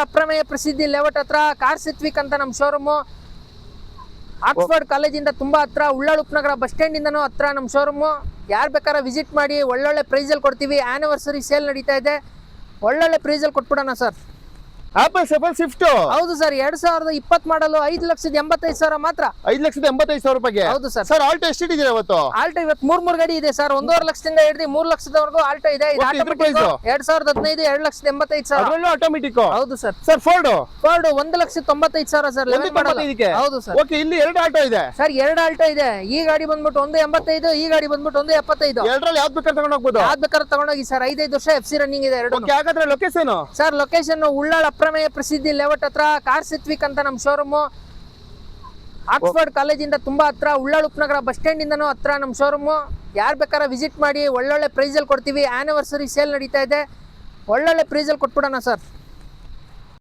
ಅಪ್ರಮೇಯ ಪ್ರಸಿದ್ಧಿ ಲೇಔಟ್ ಹತ್ರ ಕಾರ್ ಸಿತ್ವಿಕ್ ಅಂತ ನಮ್ಮ ಶೋರೂಮು. ಆಕ್ಸ್ಫರ್ಡ್ ಕಾಲೇಜಿಂದ ತುಂಬಾ ಹತ್ರ, ಉಳ್ಳಾಳ ಉಪನಗರ ಬಸ್ ಸ್ಟ್ಯಾಂಡ್ ಇಂದನೂ ಹತ್ರ ನಮ್ಮ ಶೋರೂಮು. ಯಾರು ಬೇಕಾದ್ರೆ ವಿಸಿಟ್ ಮಾಡಿ, ಒಳ್ಳೊಳ್ಳೆ ಪ್ರೈಸಲ್ಲಿ ಕೊಡ್ತೀವಿ. ಆನಿವರ್ಸರಿ ಸೇಲ್ ನಡೀತಾ ಇದೆ, ಒಳ್ಳೊಳ್ಳೆ ಪ್ರೈಸಲ್ಲಿ ಕೊಟ್ಬಿಡೋಣ ಸರ್. ಆಪಲ್ ಸ್ವಿಫ್ಟ್ ಹೌದು ಸರ್, 2020 ಮಾಡಲು 5,85,000 ಮಾತ್ರ. 5,85,000 ರೂಪಾಯಿಗೆ. ಹೌದು ಸರ್. ಸರ್ ಆಲ್ಟೋ ಎಷ್ಟಿದೆ ಇವತ್ತು? ಆಲ್ಟೋ ಇವತ್ತು ಮೂರ್ ಗಾಡಿ ಇದೆ ಸರ್. 1.5 ಲಕ್ಷದಿಂದ ಹಿಡಿದು 3 ಲಕ್ಷದವರೆಗೂ ಆಲ್ಟೋ ಇದೆ. ಇದು ಆಟೋಮೆಟಿಕ್ 2015 2,85,000. ಅದರಲ್ಲೂ ಆಟೋಮೆಟಿಕ್. ಹೌದು ಸರ್. Sir Ford 1,95,000 sir. 11 ಮಾಡಲ್. ಹೌದು ಸರ್. ಓಕೆ, ಇಲ್ಲಿ 2 ಆಟೋ ಇದೆ ಸರ್. 2 ಆಲ್ಟೋ ಇದೆ. ಈ ಗಾಡಿ ಬಂದ್ಬಿಟ್ಟು 1,85, ಈ ಗಾಡಿ ಬಂದ್ಬಿಟ್ಟು 1,75. ಎರಡರಲ್ಲಿ ಯಾವ್ದು ಬೇಕಾದ್ರೆ ತಗೊಂಡು ಹೋಗ್ಬೋದು. ಯಾವ್ದು ಬೇಕಾದ್ರೆ ತಗೊಂಡೋಗಿ ಸರ್. 5 ವರ್ಷ FC ರನ್ನಿಂಗ್ ಇದೆ ಎರಡು. ಹಾಗಾದ್ರೆ ಲೊಕೇಶನ್ ಸರ್, ಲೊಕೇಶನ್ ಉಳ್ಳಾಳ ಅಪ್ರಮೇಯ ಪ್ರಸಿದ್ಧಿ ಲೇಔಟ್ ಹತ್ರ ಕಾರ್ ಸಿತ್ವಿಕ್ ಅಂತ ನಮ್ಮ ಶೋರೂಮು. ಆಕ್ಸ್ಫರ್ಡ್ ಕಾಲೇಜಿಂದ ತುಂಬಾ ಹತ್ರ, ಉಳ್ಳಾಳ ಉಪನಗರ ಬಸ್ ಸ್ಟ್ಯಾಂಡ್ ಇಂದನೂ ಹತ್ರ ನಮ್ಮ ಶೋರೂಮು. ಯಾರು ಬೇಕಾದ್ರೆ ವಿಸಿಟ್ ಮಾಡಿ, ಒಳ್ಳೊಳ್ಳೆ ಪ್ರೈಸಲ್ಲಿ ಕೊಡ್ತೀವಿ. ಆನಿವರ್ಸರಿ ಸೇಲ್ ನಡೀತಾ ಇದೆ, ಒಳ್ಳೊಳ್ಳೆ ಪ್ರೈಸಲ್ಲಿ ಕೊಟ್ಬಿಡೋಣ ಸರ್.